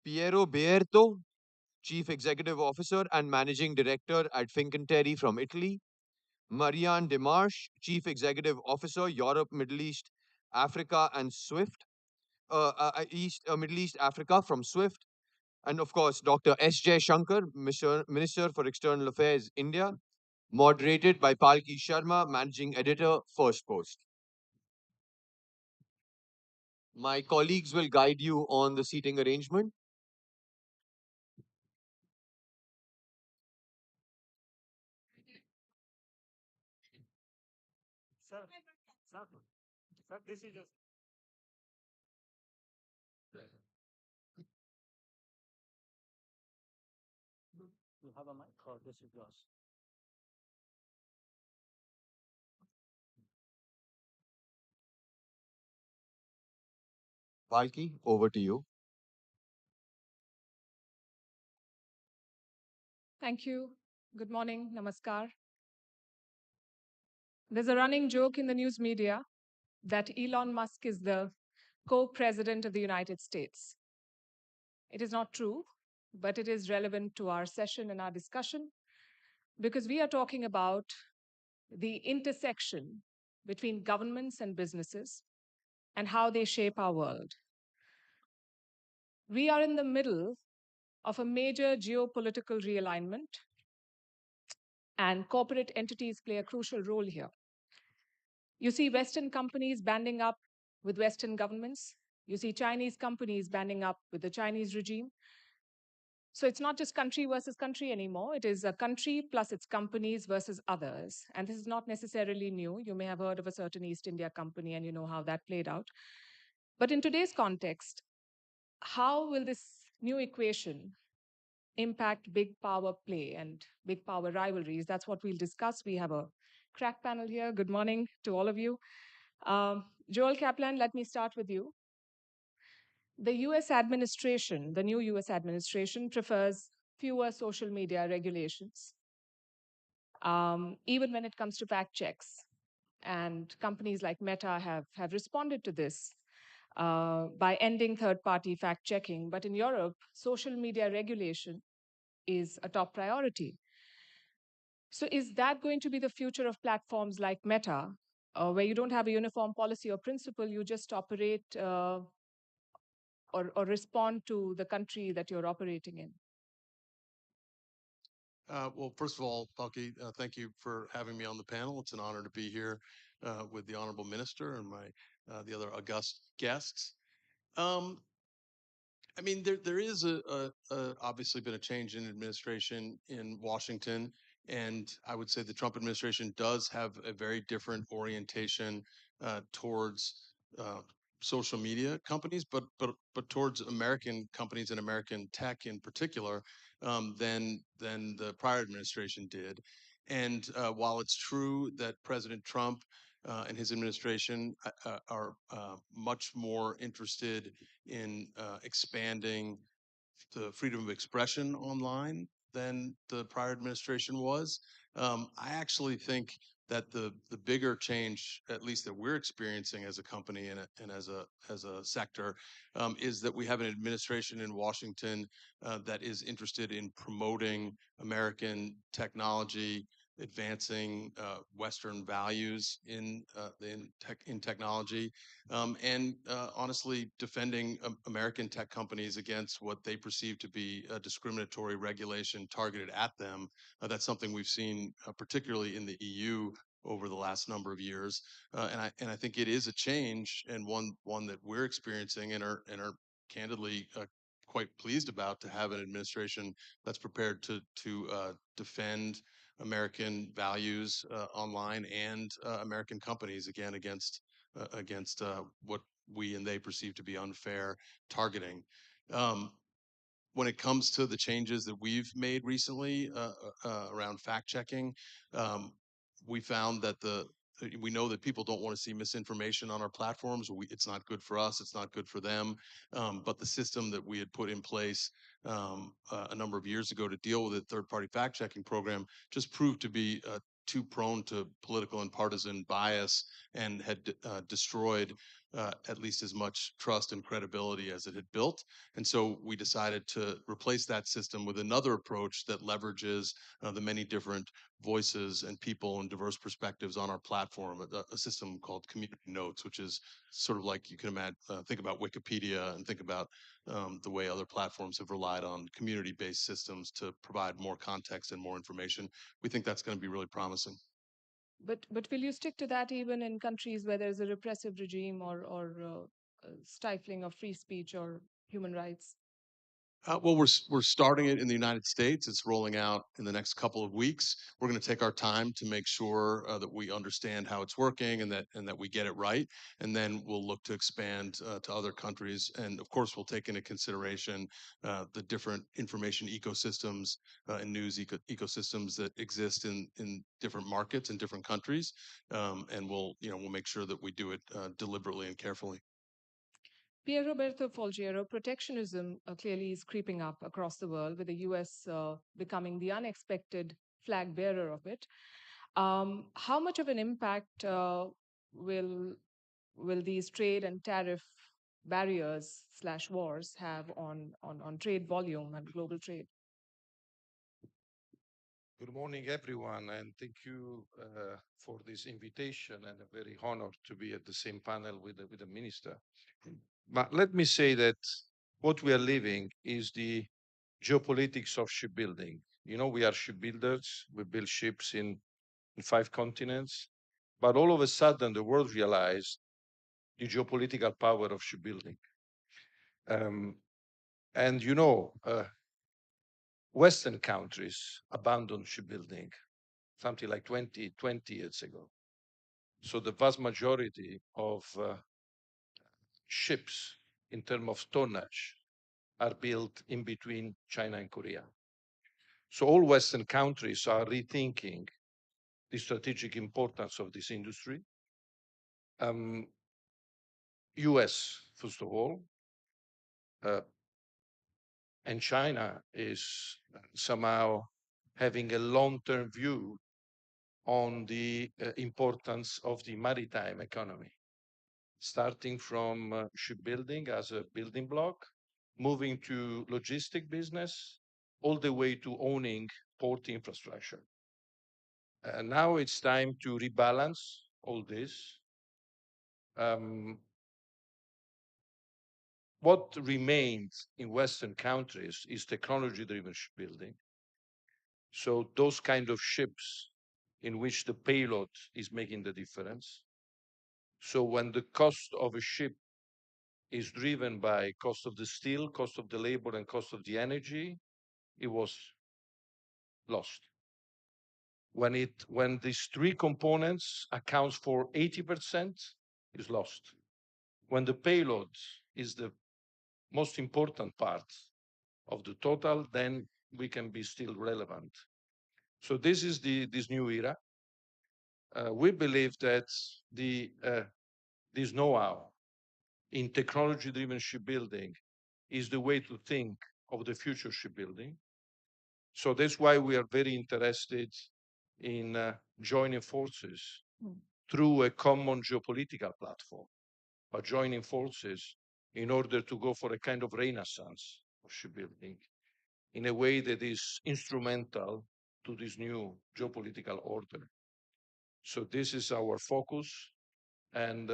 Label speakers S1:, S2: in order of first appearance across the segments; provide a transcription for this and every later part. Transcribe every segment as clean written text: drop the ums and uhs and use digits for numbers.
S1: Piero Beerto, Chief Executive Officer and Managing Director at Fincantieri from Italy. Marianne Demarche, Chief Executive Officer, Europe, Middle East, Africa, and SWIFT, Middle East, Africa from SWIFT. And of course, Dr. S. J. Shankar, Minister for External Affairs, India, moderated by Palki Sharma, Managing Editor, First Post. My colleagues will guide you on the seating arrangement.
S2: Sir, sir, this is just. You have a mic or this is yours?
S1: Palki, over to you.
S3: Thank you. Good morning. Namaskar. There's a running joke in the news media that Elon Musk is the co president of the United States. It is not true, but it is relevant to our session and our discussion because we are talking about the intersection between governments and businesses and how they shape our world. We are in the middle of a major geopolitical realignment, and corporate entities play a crucial role here. You see Western companies banding up with Western governments. You see Chinese companies banding up with the Chinese regime. So it's not just country versus country anymore. It is a country plus its companies versus others. And this is not necessarily new. You may have heard of a certain East India company and you know how that played out. But in today's context, how will this new equation impact big power play and big power rivalries? That's what we'll discuss. We have a crack panel here. Good morning to all of you. Joel Kaplan, let me start with you. The US administration, the new US administration, prefers fewer social media regulations, even when it comes to fact checks. And companies like Meta have responded to this by ending third party fact checking. But in Europe, social media regulation is a top priority. So, is that going to be the future of platforms like Meta, where you don't have a uniform policy or principle, you just operate or respond to the country that you're operating in?
S4: Well, first of all, Palki, thank you for having me on the panel. It's an honor to be here with the Honorable Minister and the other august guests. Um, I mean, there is obviously been a change in administration in Washington, and I would say the Trump administration does have a very different orientation towards uh, social media companies, but towards American companies and American tech in particular than the prior administration did. And while it's true that President Trump and his administration are much more interested in expanding the freedom of expression online than the prior administration was. I actually think that the bigger change, at least that we're experiencing as a company and as a sector, is that we have an administration in Washington that is interested in promoting American technology, advancing Western values in technology, and honestly defending American tech companies against what they perceive to be a discriminatory regulation targeted at them. That's something we've seen, particularly in the EU, over the last number of years, and I think it is a change and one that we're experiencing and are candidly quite pleased about, to have an administration that's prepared to defend American values online and American companies again against what we and they perceive to be unfair targeting. Um, when it comes to the changes that we've made recently around fact checking, um, we found that we know that people don't want to see misinformation on our platforms. It's not good for us. It's not good for them. But the system that we had put in place a number of years ago to deal with a third-party fact-checking program just proved to be too prone to political and partisan bias, and had destroyed at least as much trust and credibility as it had built. And so we decided to replace that system with another approach that leverages the many different voices and people and diverse perspectives on our platform, a system called Community Notes, which is sort of like you can imagine, think about Wikipedia and think about the way other platforms have relied on community-based systems to provide more context and more information. We think that's going to be really promising.
S3: But will you stick to that even in countries where there's a repressive regime or stifling of free speech or human rights?
S4: Well, we're starting it in the United States. It's rolling out in the next couple of weeks. We're going to take our time to make sure that we understand how it's working and that we get it right, and then we'll look to expand to other countries. And of course, we'll take into consideration the different information ecosystems and news ecosystems that exist in different markets in different countries, and we'll make sure that we do it deliberately and carefully.
S3: Pier Roberto Folgiero, protectionism clearly is creeping up across the world, with the US becoming the unexpected flag bearer of it. How much of an impact will these trade and tariff barriers slash wars have on trade volume and global trade?
S5: Good morning, everyone, and thank you for this invitation. And I'm very honored to be at the same panel with the minister. But let me say that what we are living is the geopolitics of shipbuilding. You know, we are shipbuilders. We build ships in 5 continents. But all of a sudden, the world realized the geopolitical power of shipbuilding. And you know, Western countries abandoned shipbuilding something like 20 years ago. So the vast majority of ships in terms of tonnage are built in between China and Korea. So all Western countries are rethinking the strategic importance of this industry. US, first of all, and China is somehow having a long-term view on the importance of the maritime economy, starting from shipbuilding as a building block, moving to logistic business, all the way to owning port infrastructure. Now it's time to rebalance all this. What remains in Western countries is technology-driven shipbuilding. So those kind of ships in which the payload is making the difference. So when the cost of a ship is driven by cost of the steel, cost of the labor, and cost of the energy, it was lost. When these three components accounts for 80%, is lost. When the payload is the most important part of the total, then we can be still relevant. So this is this new era. We believe that this know-how in technology-driven shipbuilding is the way to think of the future shipbuilding. So that's why we are very interested in joining forces through a common geopolitical platform, but joining forces in order to go for a kind of renaissance of shipbuilding in a way that is instrumental to this new geopolitical order. So this is our focus, and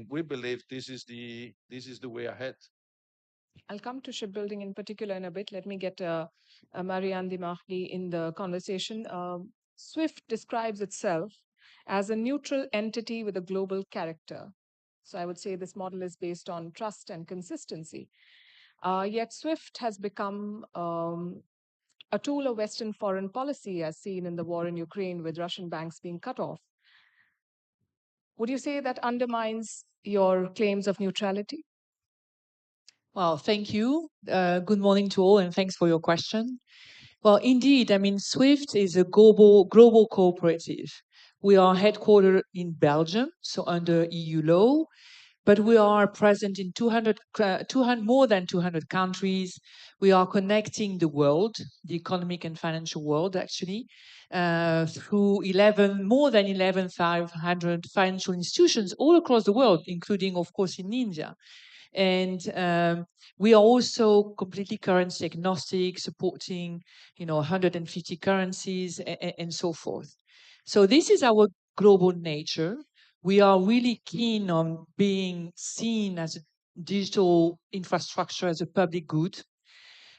S5: we believe this is the way ahead.
S3: I'll come to shipbuilding in particular in a bit. Let me get Marianne Dimarchi in the conversation. SWIFT describes itself as a neutral entity with a global character. So I would say this model is based on trust and consistency. Yet SWIFT has become a tool of Western foreign policy, as seen in the war in Ukraine with Russian banks being cut off. Would you say that undermines your claims of neutrality?
S6: Well, thank you. Good morning to all, and thanks for your question. Well, indeed, I mean, SWIFT is a global cooperative. We are headquartered in Belgium, so under EU law. but we are present in 200, more than 200 countries. We are connecting the world, the economic and financial world, actually, through more than 11,500 financial institutions all across the world, including, of course, in India. And we are also completely currency agnostic, supporting 150 currencies and so forth. So this is our global nature. We are really keen on being seen as a digital infrastructure, as a public good.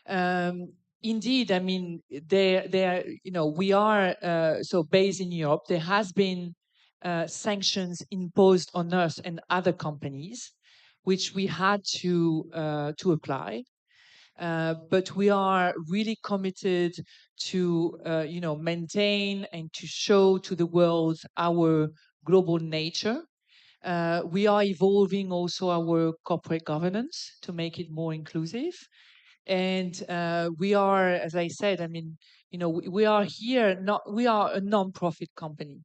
S6: Indeed, I mean, we are so based in Europe. There has been sanctions imposed on us and other companies, which we had to apply. But we are really committed to maintain and to show to the world our global nature. We are evolving also our corporate governance to make it more inclusive. And we are, as I said, I mean, we are here, we are a non-profit company.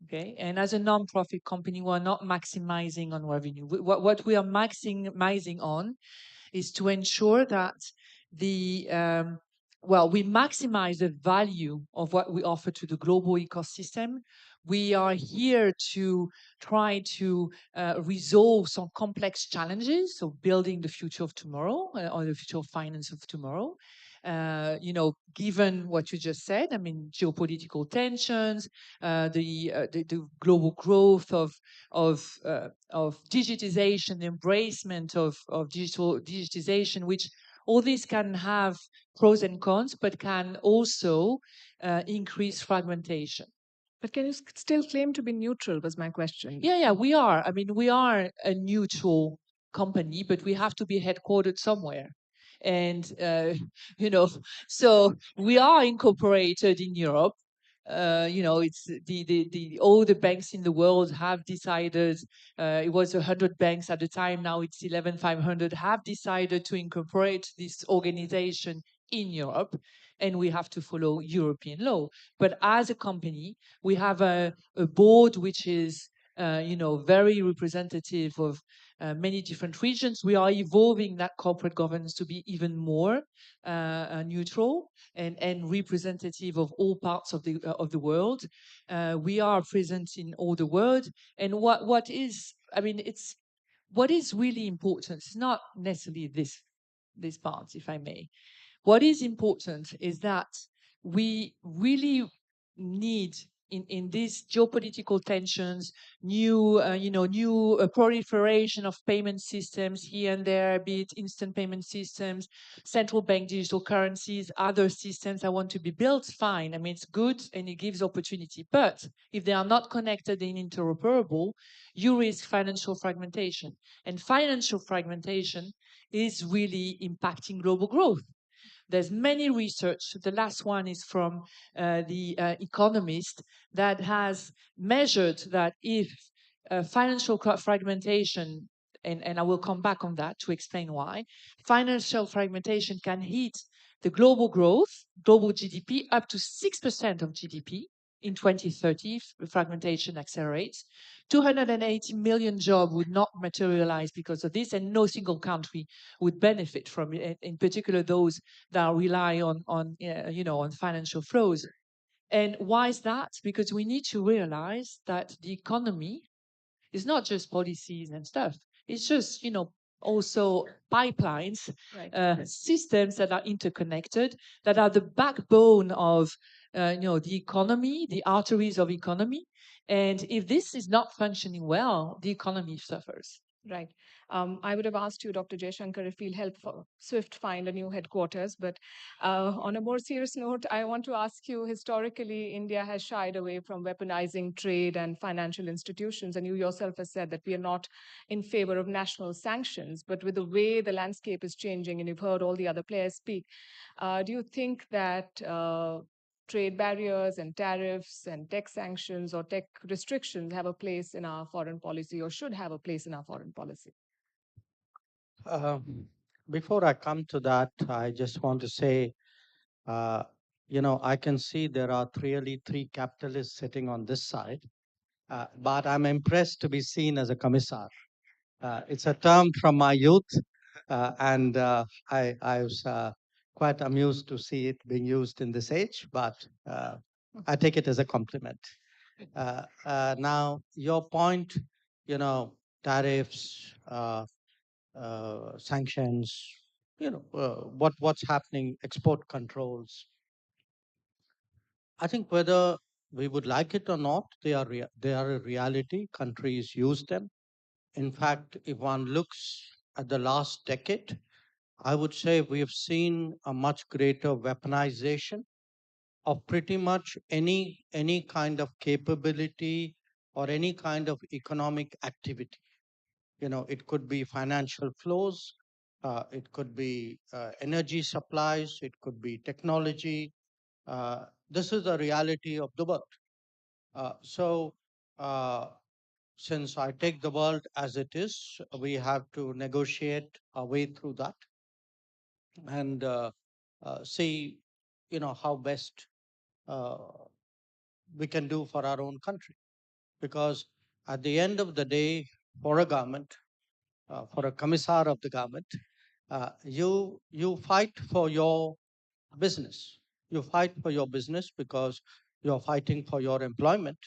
S6: Okay. And as a non-profit company, we're not maximizing on revenue. What we are maximizing on is to ensure that we maximize the value of what we offer to the global ecosystem. We are here to try to resolve some complex challenges, so building the future of tomorrow, or the future of finance of tomorrow. Given what you just said, I mean, geopolitical tensions, the global growth of digitization, embracement of digitization, which all these can have pros and cons, but can also increase fragmentation.
S3: But can you still claim to be neutral, was my question.
S6: Yeah, we are. I mean, we are a neutral company, but we have to be headquartered somewhere. And, so we are incorporated in Europe. It's all the banks in the world have decided, it was 100 banks at the time, now it's 11,500, have decided to incorporate this organization in Europe, and we have to follow European law. But as a company, we have a board which is very representative of many different regions. We are evolving that corporate governance to be even more neutral and representative of all parts of the world. We are present in all the world, and what is really important is not necessarily this part, if I may. What is important is that we really need in these geopolitical tensions, new proliferation of payment systems here and there, be it instant payment systems, central bank digital currencies, other systems that want to be built, fine. I mean, it's good and it gives opportunity. But if they are not connected and interoperable, you risk financial fragmentation. And financial fragmentation is really impacting global growth. There's many research. The last one is from the Economist that has measured that if financial fragmentation, and I will come back on that to explain why, financial fragmentation can hit the global growth, global GDP, up to 6% of GDP in 2030 if fragmentation accelerates. 280 million jobs would not materialize because of this, and no single country would benefit from it, in particular those that rely on financial flows. And why is that? Because we need to realize that the economy is not just policies and stuff. It's just, also pipelines, right. Systems that are interconnected, that are the backbone of, the economy, the arteries of economy. And if this is not functioning well, the economy suffers.
S3: Right. I would have asked you, Dr. Jaishankar, if we'll help SWIFT find a new headquarters. But on a more serious note, I want to ask you, historically, India has shied away from weaponizing trade and financial institutions. And you yourself have said that we are not in favor of national sanctions. But with the way the landscape is changing, and you've heard all the other players speak, do you think that trade barriers and tariffs and tech sanctions or tech restrictions have a place in our foreign policy, or should have a place in our foreign policy?
S7: Before I come to that, I just want to say, I can see there are really three capitalists sitting on this side, but I'm impressed to be seen as a commissar. It's a term from my youth, and I was quite amused to see it being used in this age, but I take it as a compliment. Now, your point, tariffs, sanctions, what's happening, export controls. I think whether we would like it or not, they are a reality. Countries use them. In fact, if one looks at the last decade, I would say we have seen a much greater weaponization of pretty much any kind of capability or any kind of economic activity. It could be financial flows, it could be energy supplies, it could be technology. This is the reality of the world. So, since I take the world as it is, we have to negotiate our way through that and see, how best uh, we can do for our own country. Because at the end of the day, for a government, for a commissar of the government, you fight for your business. You fight for your business because you're fighting for your employment.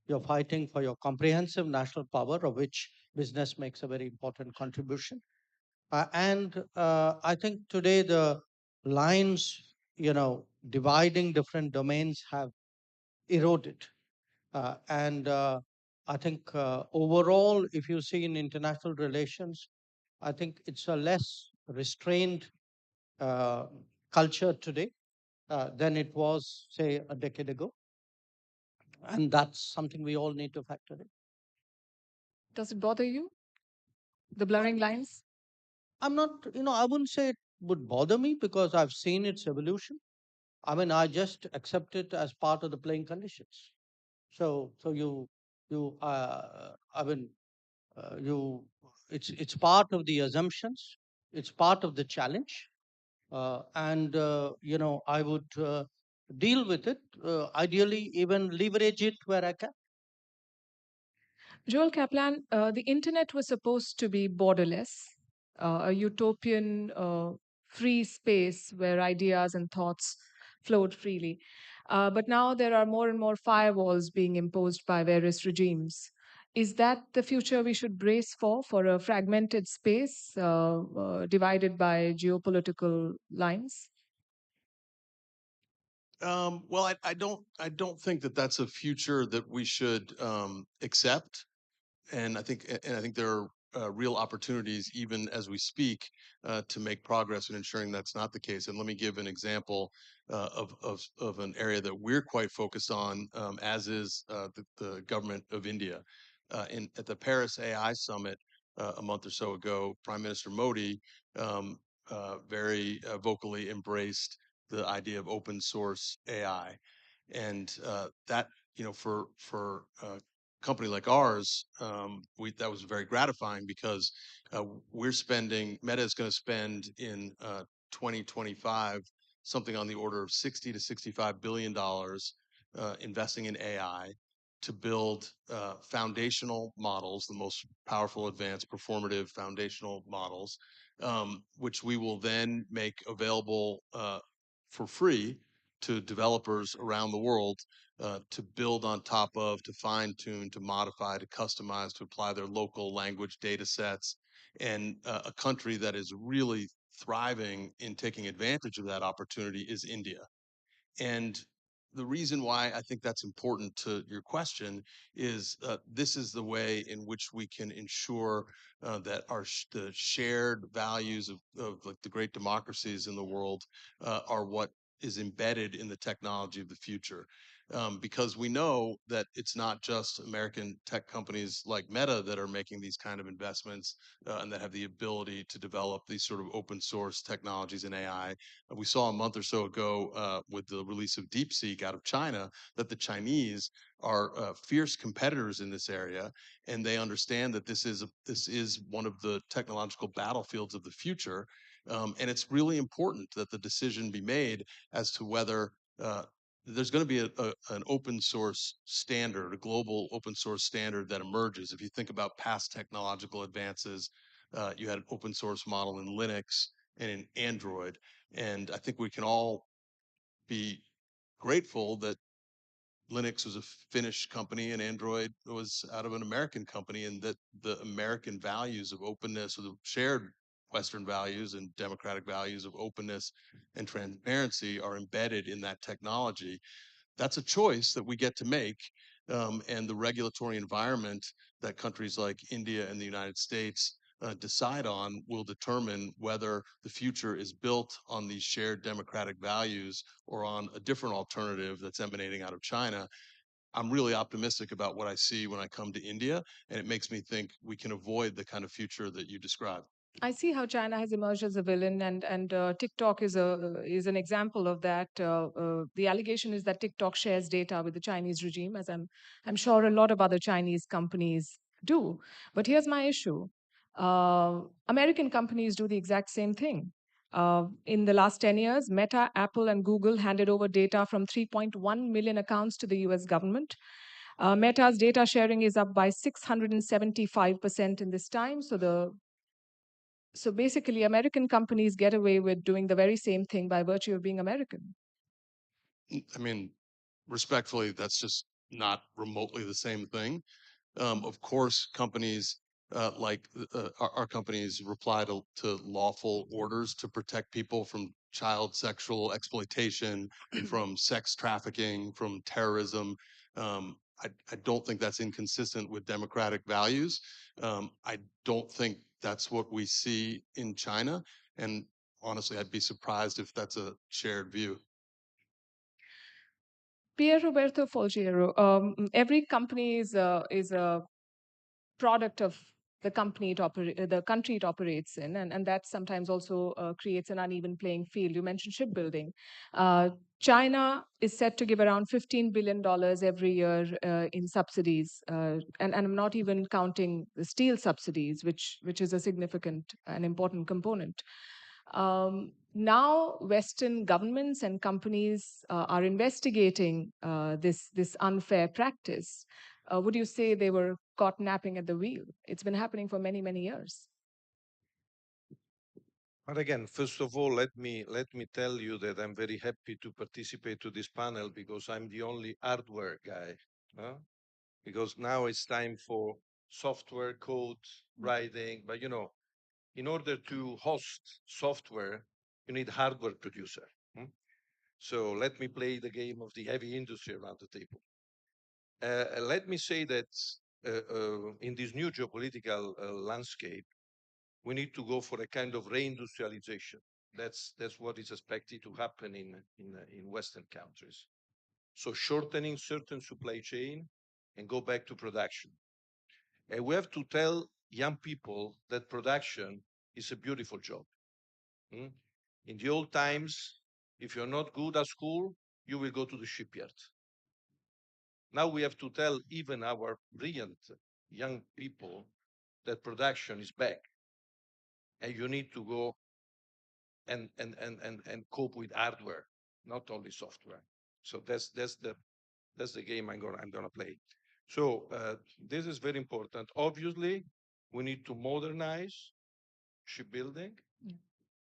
S7: You're fighting for your comprehensive national power, of which business makes a very important contribution. And I think today the lines, dividing different domains have eroded. And I think overall, if you see in international relations, I think it's a less restrained uh, culture today than it was, say, a decade ago. And that's something we all need to factor in.
S3: Does it bother you, the blurring lines?
S7: I'm not, I wouldn't say it would bother me because I've seen its evolution. I mean, I just accept it as part of the playing conditions. So I mean, you, it's part of the assumptions. It's part of the challenge, and I would deal with it. Ideally, even leverage it where I can.
S3: Joel Kaplan, the internet was supposed to be borderless, a utopian free space where ideas and thoughts flowed freely. But now there are more and more firewalls being imposed by various regimes. Is that the future we should brace for a fragmented space divided by geopolitical lines?
S4: Well, I don't think that that's a future that we should accept. And I think there are real opportunities, even as we speak, to make progress in ensuring that's not the case. And let me give an example of an area that we're quite focused on, as is the government of India. At the Paris AI Summit a month or so ago, Prime Minister Modi very vocally embraced the idea of open source AI, and that for company like ours, that was very gratifying because we're spending, Meta is going to spend in 2025 something on the order of 60 to 65 billion dollars investing in AI to build foundational models, the most powerful, advanced, performative foundational models, which we will then make available for free to developers around the world to build on top of, to fine tune, to modify, to customize, to apply their local language data sets. And a country that is really thriving in taking advantage of that opportunity is India. And the reason why I think that's important to your question is this is the way in which we can ensure that the shared values of like the great democracies in the world are what is embedded in the technology of the future. Because we know that it's not just American tech companies like Meta that are making these kind of investments and that have the ability to develop these sort of open source technologies in AI. We saw a month or so ago with the release of DeepSeek out of China that the Chinese are fierce competitors in this area, and they understand that this is one of the technological battlefields of the future, and it's really important that the decision be made as to whether there's going to be an open source standard, a global open source standard that emerges. If you think about past technological advances, you had an open source model in Linux and in Android. And I think we can all be grateful that Linux was a Finnish company and Android was out of an American company, and that the American values of openness, or the shared Western values and democratic values of openness and transparency, are embedded in that technology. That's a choice that we get to make. And the regulatory environment that countries like India and the United States decide on will determine whether the future is built on these shared democratic values or on a different alternative that's emanating out of China. I'm really optimistic about what I see when I come to India, and it makes me think we can avoid the kind of future that you described.
S3: I see how China has emerged as a villain, and TikTok is an example of that. The allegation is that TikTok shares data with the Chinese regime, as I'm sure a lot of other Chinese companies do. But here's my issue: American companies do the exact same thing. In the last 10 years, Meta, Apple, and Google handed over data from 3.1 million accounts to the US government. Meta's data sharing is up by 675% in this time. So basically, American companies get away with doing the very same thing by virtue of being American.
S4: I mean, respectfully, that's just not remotely the same thing. Of course, companies like our companies reply to lawful orders to protect people from child sexual exploitation, from sex trafficking, from terrorism. I don't think that's inconsistent with democratic values. I don't think that's what we see in China. And honestly, I'd be surprised if that's a shared view.
S3: Pier Roberto Folgiero, every company is a product of the country it operates in, and that sometimes also creates an uneven playing field. You mentioned shipbuilding. China is set to give around $15 billion every year in subsidies, and I'm not even counting the steel subsidies, which is a significant and important component. Now, Western governments and companies are investigating this unfair practice. Would you say they were caught napping at the wheel? It's been happening for many, many years.
S5: But again, first of all, let me tell you that I'm very happy to participate to this panel because I'm the only hardware guy. Huh? Because now it's time for software code writing. But in order to host software, you need hardware producer. So let me play the game of the heavy industry around the table. Let me say that in this new geopolitical landscape, we need to go for a kind of reindustrialization. That's what is expected to happen in Western countries. So shortening certain supply chain and go back to production. And we have to tell young people that production is a beautiful job. In the old times, if you're not good at school, you will go to the shipyard. Now we have to tell even our brilliant young people that production is back, and you need to go and cope with hardware, not only software. So that's the game I'm gonna play. So this is very important. Obviously, we need to modernize shipbuilding.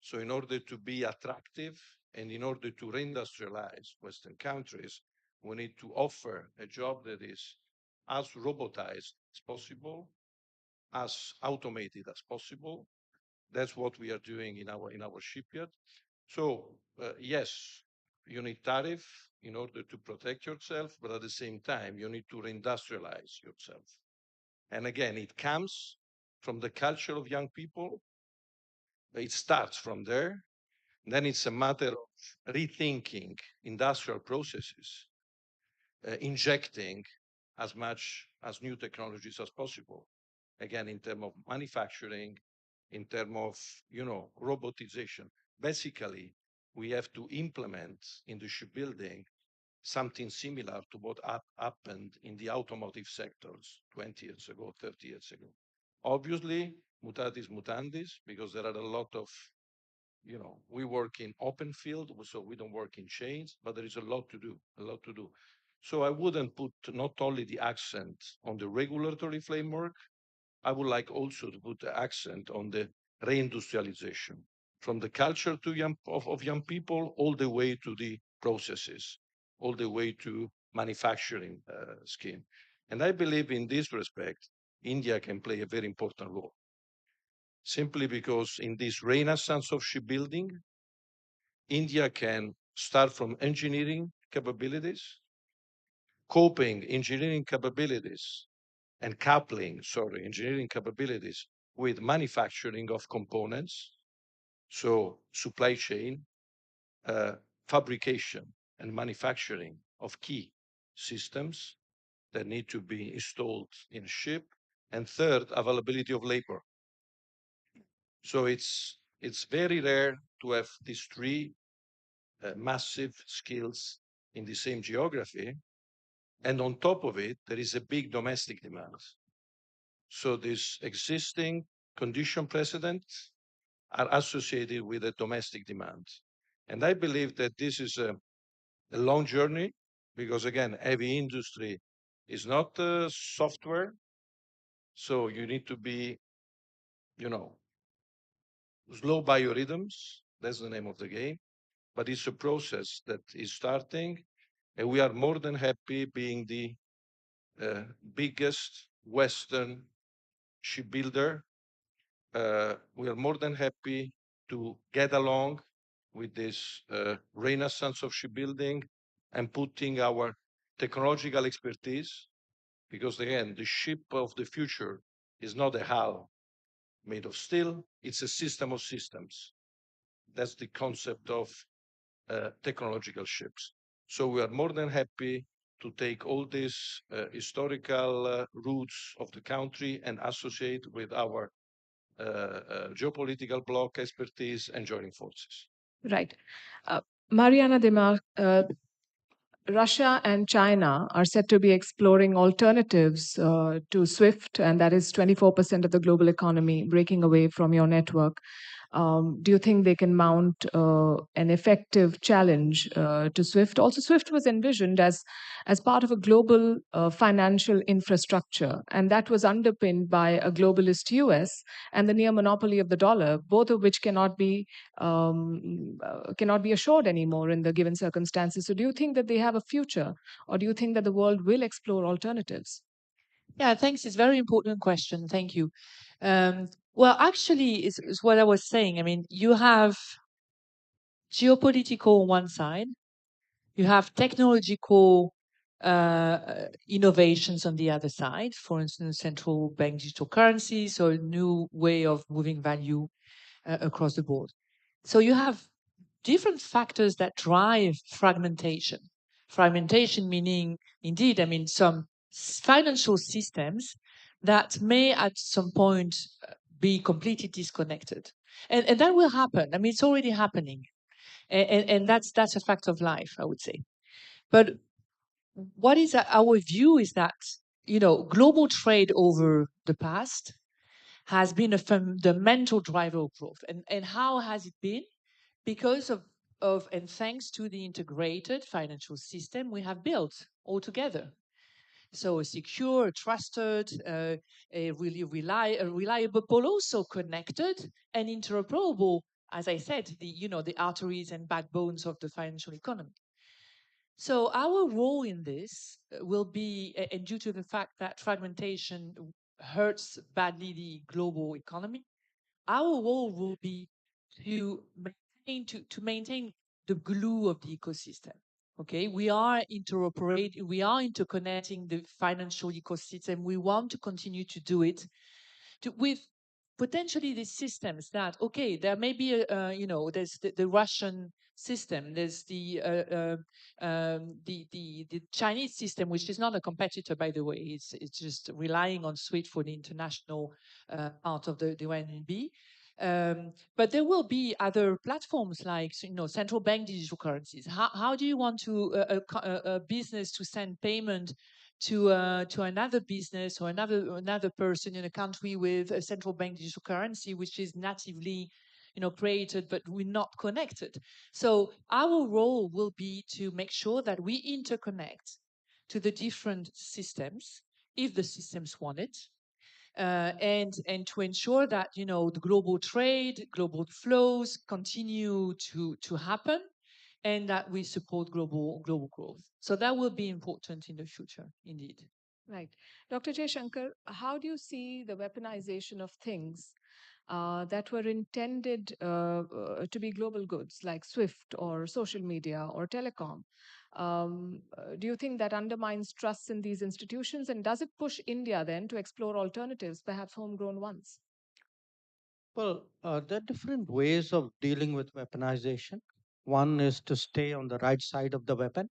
S5: So in order to be attractive and in order to reindustrialize Western countries, we need to offer a job that is as robotized as possible, as automated as possible. That's what we are doing in our shipyard. So yes, you need tariff in order to protect yourself, but at the same time, you need to reindustrialize yourself. And again, it comes from the culture of young people. It starts from there. Then it's a matter of rethinking industrial processes, injecting as much as new technologies as possible. Again, in terms of manufacturing, in terms of robotization. Basically, we have to implement in the shipbuilding something similar to what happened in the automotive sectors 20 years ago, 30 years ago. Obviously, mutatis mutandis, because there are a lot of we work in open field, so we don't work in chains, but there is a lot to do, a lot to do. So I wouldn't put not only the accent on the regulatory framework, I would like also to put the accent on the reindustrialization, from the culture of young people all the way to the processes, all the way to manufacturing scheme. And I believe in this respect, India can play a very important role, simply because in this renaissance of shipbuilding, India can start from engineering capabilities, coping engineering capabilities, and coupling, sorry, engineering capabilities with manufacturing of components, so supply chain, uh, fabrication, and manufacturing of key systems that need to be installed in a ship, and third, availability of labor. So it's very rare to have these three massive skills in the same geography, and on top of it, there is a big domestic demand. So these existing condition precedents are associated with a domestic demand. And I believe that this is a long journey because, again, heavy industry is not software. So you need to be, you know, slow biorhythms. That's the name of the game. But it's a process that is starting. And we are more than happy being the biggest Western shipbuilder. We are more than happy to get along with this renaissance of shipbuilding and putting our technological expertise, because again, the ship of the future is not a hull made of steel, it's a system of systems. That's the concept of technological ships. So we are more than happy to take all these historical roots of the country and associate with our geopolitical bloc expertise and joining forces.
S3: Right. Mariana Demar, Russia and China are said to be exploring alternatives to SWIFT, and that is 24% of the global economy breaking away from your network. Do you think they can mount an effective challenge to SWIFT? Also, SWIFT was envisioned as part of a global financial infrastructure, and that was underpinned by a globalist US and the near monopoly of the dollar, both of which cannot be assured anymore in the given circumstances. So, do you think that they have a future, or do you think that the world will explore alternatives?
S6: Yeah, thanks. It's a very important question. Thank you. Well, actually, is what I was saying. I mean, you have geopolitical on one side, you have technological innovations on the other side. For instance, central bank digital currencies or a new way of moving value across the board. So you have different factors that drive fragmentation. Fragmentation meaning, indeed, I mean, some financial systems that may at some point be completely disconnected. And that will happen. I mean, it's already happening. And that's a fact of life, I would say. But what is our view is that, global trade over the past has been a fundamental driver of growth. And how has it been? Because of and thanks to the integrated financial system we have built all together. So a secure, trusted, a really reliable, but also connected and interoperable, as I said, the arteries and backbones of the financial economy. So our role in this will be, and due to the fact that fragmentation hurts badly the global economy, our role will be to maintain the glue of the ecosystem. Okay, we are we are interconnecting the financial ecosystem. We want to continue to do it with potentially these systems that, okay, there may be there's the Russian system, there's the Chinese system, which is not a competitor, by the way. It's just relying on SWIFT for the international part of the RMB. But there will be other platforms like central bank digital currencies. How do you want to a business to send payment to another business or another person in a country with a central bank digital currency which is natively created, but we're not connected. So our role will be to make sure that we interconnect to the different systems, if the systems want it, and to ensure that the global trade, global flows continue to happen, and that we support global growth. So that will be important in the future, indeed.
S3: Right. Dr. J. Shankar, how do you see the weaponization of things that were intended to be global goods, like SWIFT or social media or telecom? Do you think that undermines trust in these institutions? And does it push India then to explore alternatives, perhaps homegrown ones?
S7: Well, there are different ways of dealing with weaponization. One is to stay on the right side of the weapon.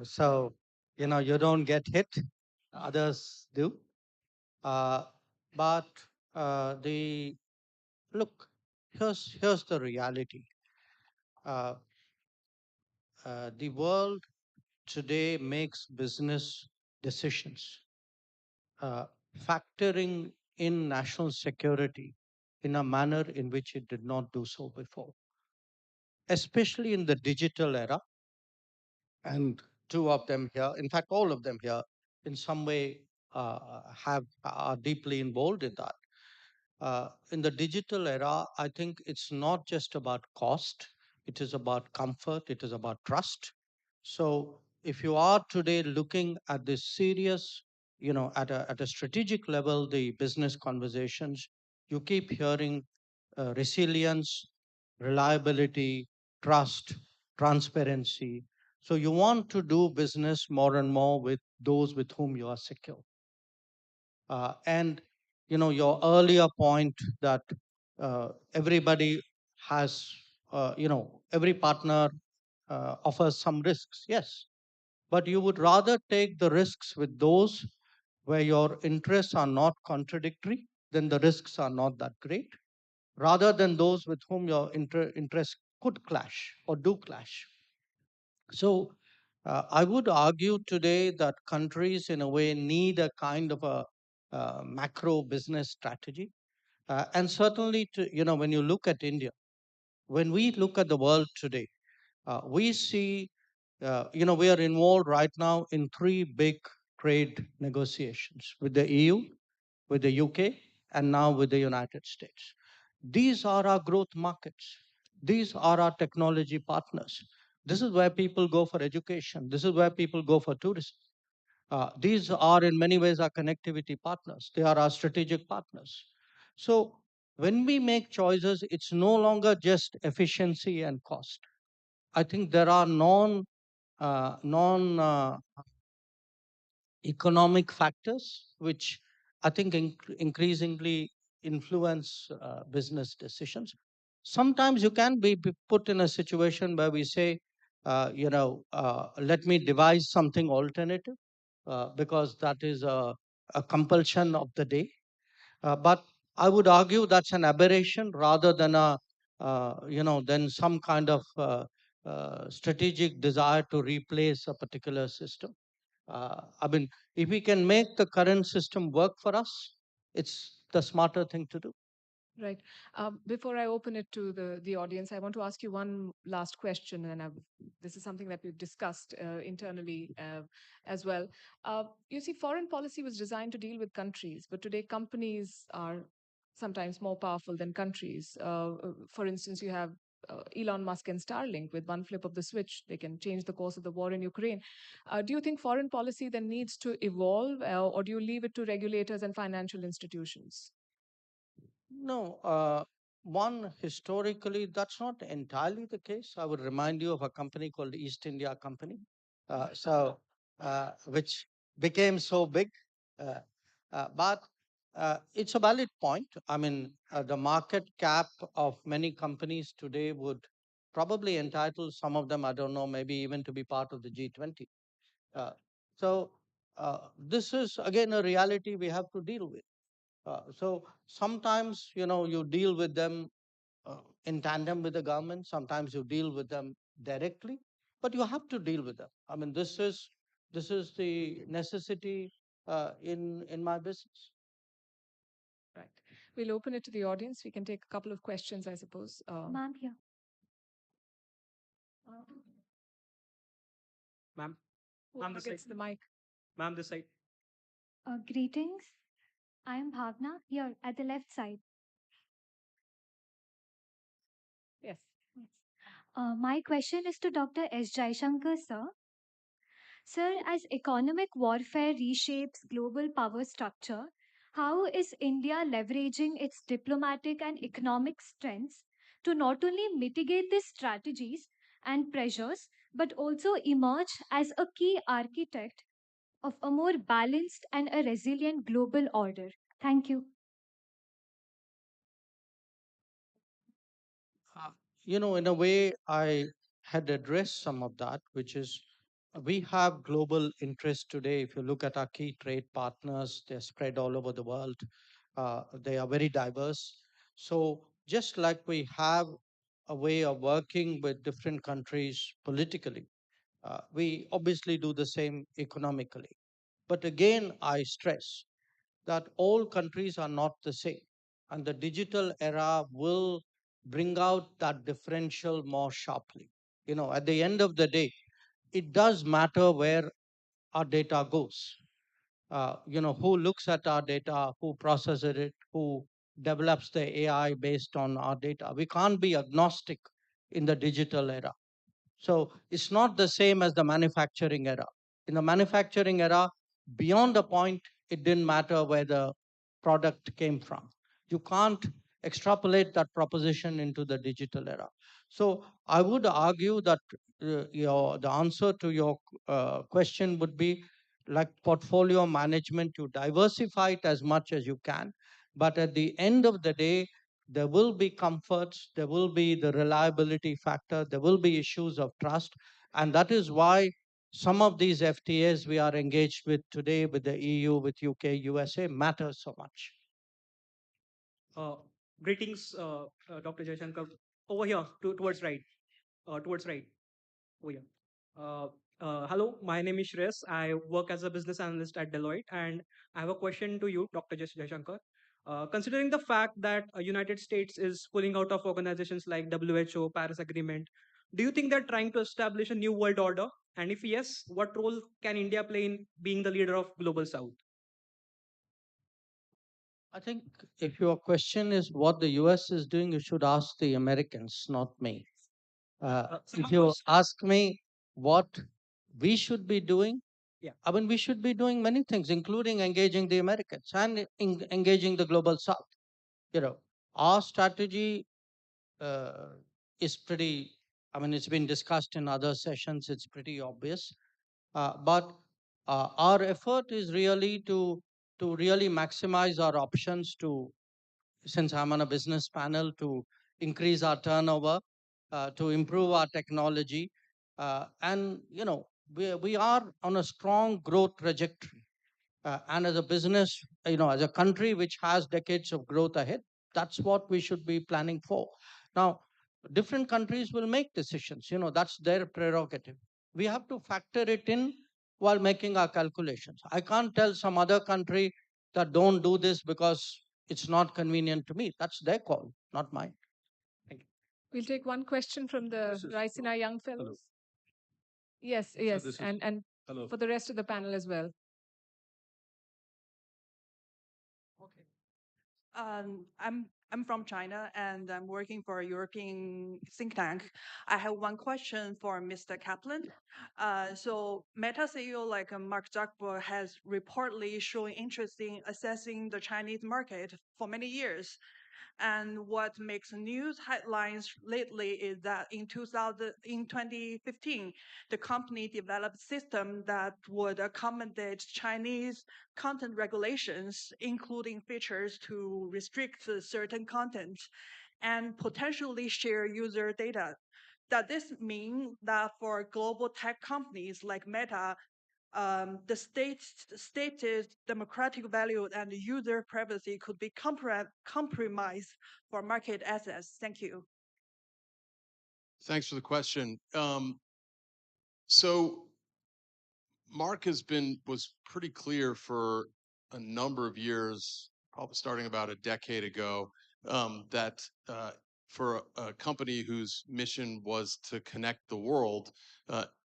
S7: So, you don't get hit, others do. Uh, but the look, here's the reality. Uh, the world today makes business decisions, uh, factoring in national security in a manner in which it did not do so before, especially in the digital era. And two of them here, in fact, all of them here, in some way are deeply involved in that. In the digital era, I think it's not just about cost, it is about comfort, it is about trust. So if you are today looking at this serious, at a strategic level, the business conversations, you keep hearing resilience, reliability, trust, transparency. So you want to do business more and more with those with whom you are secure. And your earlier point that everybody has, every partner offers some risks. Yes, but you would rather take the risks with those where your interests are not contradictory, then the risks are not that great, rather than those with whom your interests could clash or do clash. So I would argue today that countries, in a way, need a kind of a macro business strategy. And certainly, when you look at India, when we look at the world today, we see, we are involved right now in three big trade negotiations with the EU, with the UK, and now with the United States. These are our growth markets. These are our technology partners. This is where people go for education. This is where people go for tourism. These are, in many ways, our connectivity partners. They are our strategic partners. So when we make choices, it's no longer just efficiency and cost. I think there are non economic factors which I think increasingly influence business decisions. Sometimes you can be put in a situation where we say, let me devise something alternative because that is a compulsion of the day. But I would argue that's an aberration rather than than some kind of strategic desire to replace a particular system. I mean, if we can make the current system work for us, it's the smarter thing to do.
S3: Right. Before I open it to the audience, I want to ask you one last question, and this is something that we've discussed internally as well. You see, foreign policy was designed to deal with countries, but today companies are sometimes more powerful than countries. For instance, you have Elon Musk and Starlink. With one flip of the switch, they can change the course of the war in Ukraine. Do you think foreign policy then needs to evolve, or do you leave it to regulators and financial institutions?
S7: No, one, historically, that's not entirely the case. I would remind you of a company called East India Company, which became so big. Uh, but it's a valid point. I mean, the market cap of many companies today would probably entitle some of them, I don't know, maybe even to be part of the G20. Uh, so this is again a reality we have to deal with. So sometimes, you deal with them in tandem with the government. Sometimes you deal with them directly, but you have to deal with them. I mean, this is the necessity in my business.
S3: Right. We'll open it to the audience. We can take a couple of questions, I suppose.
S8: Ma'am, here.
S2: Ma'am,
S3: Whoever
S2: this side.
S3: gets the mic.
S2: Ma'am, this side.
S8: Greetings. I am Bhavna here at the left side.
S3: Yes.
S8: Yes. My question is to Dr. S. Jaishankar, sir. Sir, as economic warfare reshapes global power structure, how is India leveraging its diplomatic and economic strengths to not only mitigate these strategies and pressures, but also emerge as a key architect of a more balanced and a resilient global order? Thank you.
S7: In a way, I had addressed some of that, which is we have global interests today. If you look at our key trade partners, they're spread all over the world. They are very diverse. So, just like we have a way of working with different countries politically, we obviously do the same economically. But again, I stress that all countries are not the same. And the digital era will bring out that differential more sharply. At the end of the day, it does matter where our data goes. Who looks at our data, who processes it, who develops the AI based on our data. We can't be agnostic in the digital era. So it's not the same as the manufacturing era. In the manufacturing era, beyond a point, it didn't matter where the product came from. You can't extrapolate that proposition into the digital era. So I would argue that the answer to your question would be like portfolio management, you diversify it as much as you can. But at the end of the day, there will be comforts, there will be the reliability factor, there will be issues of trust. And that is why some of these FTAs we are engaged with today with the EU, with UK, USA matter so much.
S2: Uh, Greetings, Dr. Jaishankar. Over here, towards right. Towards right. Over here. Uh, Hello, my name is Shreyas. I work as a business analyst at Deloitte, and I have a question to you, Dr. Jaishankar. Considering the fact that United States is pulling out of organizations like WHO, Paris Agreement, do you think they're trying to establish a new world order? And if yes, what role can India play in being the leader of Global South?
S7: I think if your question is what the US is doing, you should ask the Americans, not me. If you ask me what we should be doing,
S2: Yeah.
S7: I mean, we should be doing many things, including engaging the Americans and engaging the global South. Our strategy is pretty, I mean, it's been discussed in other sessions, it's pretty obvious. But our effort is really to really maximize our options to, since I'm on a business panel, to increase our turnover, to improve our technology. And we are on a strong growth trajectory. And as a business, as a country which has decades of growth ahead, that's what we should be planning for. Now, different countries will make decisions, that's their prerogative. We have to factor it in while making our calculations. I can't tell some other country that don't do this because it's not convenient to me. That's their call, not mine.
S2: Thank you.
S3: We'll take one question from the Raisina young fellows.
S9: Hello.
S3: Yes,
S9: So
S3: yes,
S9: this is-
S3: and
S9: Hello.
S3: for the rest of the panel as well.
S9: Okay.
S10: I'm from China and I'm working for a European think tank. I have one question for Mr. Kaplan. So Meta CEO like Mark Zuckerberg has reportedly shown interest in assessing the Chinese market for many years. And what makes news headlines lately is that in 2015, the company developed a system that would accommodate Chinese content regulations, including features to restrict certain content and potentially share user data. Does this mean that for global tech companies like Meta, the stated democratic value and user privacy could be compromised for market access? Thank you.
S4: Thanks for the question. So Mark was pretty clear for a number of years, probably starting about a decade ago, that for a company whose mission was to connect the world,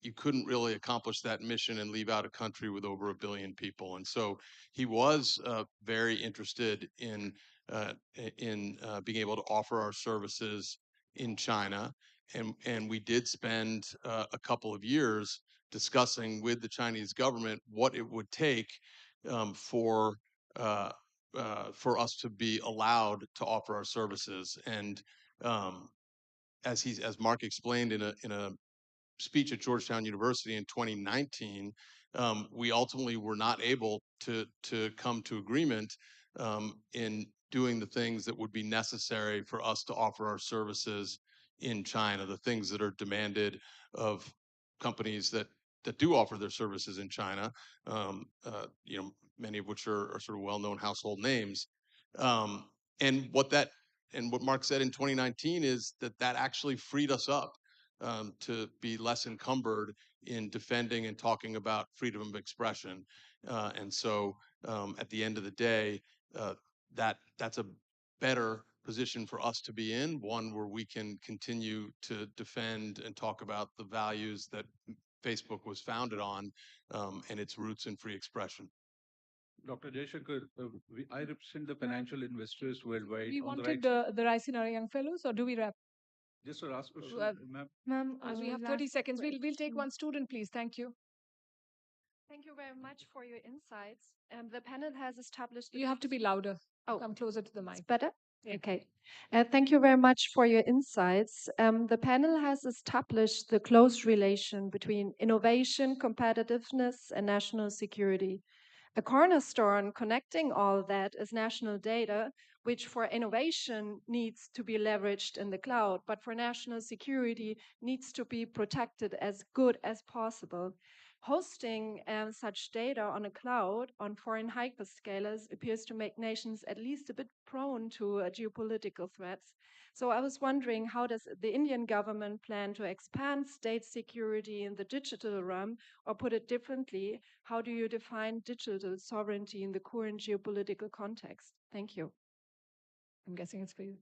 S4: you couldn't really accomplish that mission and leave out a country with over 1 billion people. And so he was very interested in being able to offer our services in China, and we did spend a couple of years discussing with the Chinese government what it would take for uh, for us to be allowed to offer our services. And um, as Mark explained in a speech at Georgetown University in 2019, we ultimately were not able to come to agreement in doing the things that would be necessary for us to offer our services in China, the things that are demanded of companies that do offer their services in China, many of which are sort of well-known household names. Um, and what Mark said in 2019 is that actually freed us up to be less encumbered in defending and talking about freedom of expression. And so at the end of the day, uh, that's a better position for us to be in, one where we can continue to defend and talk about the values that Facebook was founded on and its roots in free expression.
S11: Dr. Jaishankar, I represent the financial investors worldwide.
S3: We
S11: On the
S3: wanted
S11: right,
S3: the Raisina young fellows, or do we wrap?
S11: just a last question,
S3: Uh,
S11: ma'am.
S8: Ma'am,
S3: we have 30 seconds. We'll take one student, please. Thank you.
S12: Thank you very much for your insights. The panel has established.
S3: You have to be louder.
S12: Oh,
S3: come closer to the
S12: it's
S3: mic.
S12: better?
S3: Yeah.
S12: Okay. Thank you very much for your insights. The panel has established the close relation between innovation, competitiveness, and national security. A cornerstone connecting all that is national data, which for innovation needs to be leveraged in the cloud, but for national security needs to be protected as good as possible. Hosting such data on a cloud on foreign hyperscalers appears to make nations at least a bit prone to geopolitical threats. So I was wondering, how does the Indian government plan to expand state security in the digital realm? Or put it differently, how do you define digital sovereignty in the current geopolitical context? Thank you.
S3: I'm guessing it's for you.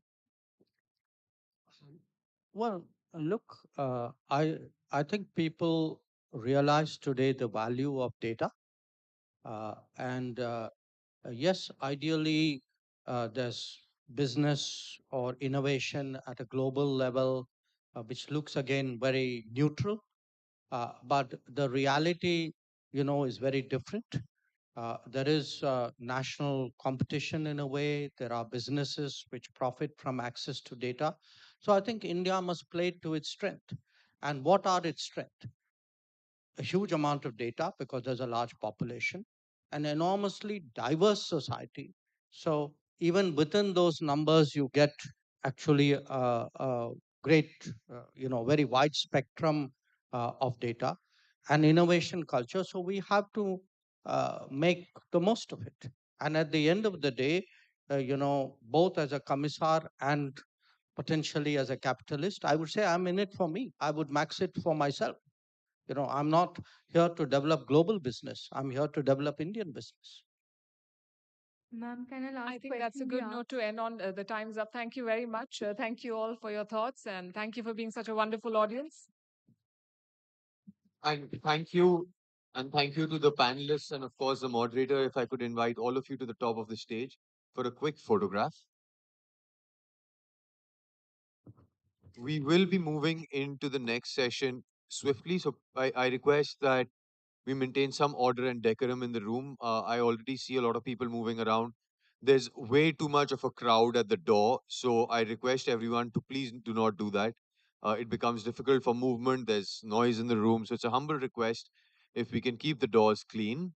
S7: Well, look, I think people realize today the value of data, and yes, ideally, there's business or innovation at a global level, which looks again very neutral. But the reality, is very different. There is national competition in a way. There are businesses which profit from access to data. So I think India must play to its strength. And what are its strengths? A huge amount of data because there's a large population, an enormously diverse society. So even within those numbers, you get actually a great, very wide spectrum of data and innovation culture. So we have to make the most of it. And at the end of the day, both as a commissar and potentially as a capitalist, I would say I'm in it for me. I would max it for myself. I'm not here to develop global business. I'm here to develop Indian business.
S8: Ma'am, can I last
S3: I think that's a good note to end on. The time's up. Thank you very much. Thank you all for your thoughts, and thank you for being such a wonderful audience.
S1: And thank you. And thank you to the panelists and, of course, the moderator. If I could invite all of you to the top of the stage for a quick photograph. We will be moving into the next session swiftly. So I request that we maintain some order and decorum in the room. I already see a lot of people moving around. There's way too much of a crowd at the door. So I request everyone to please do not do that. It becomes difficult for movement. There's noise in the room. So it's a humble request if we can keep the doors clean.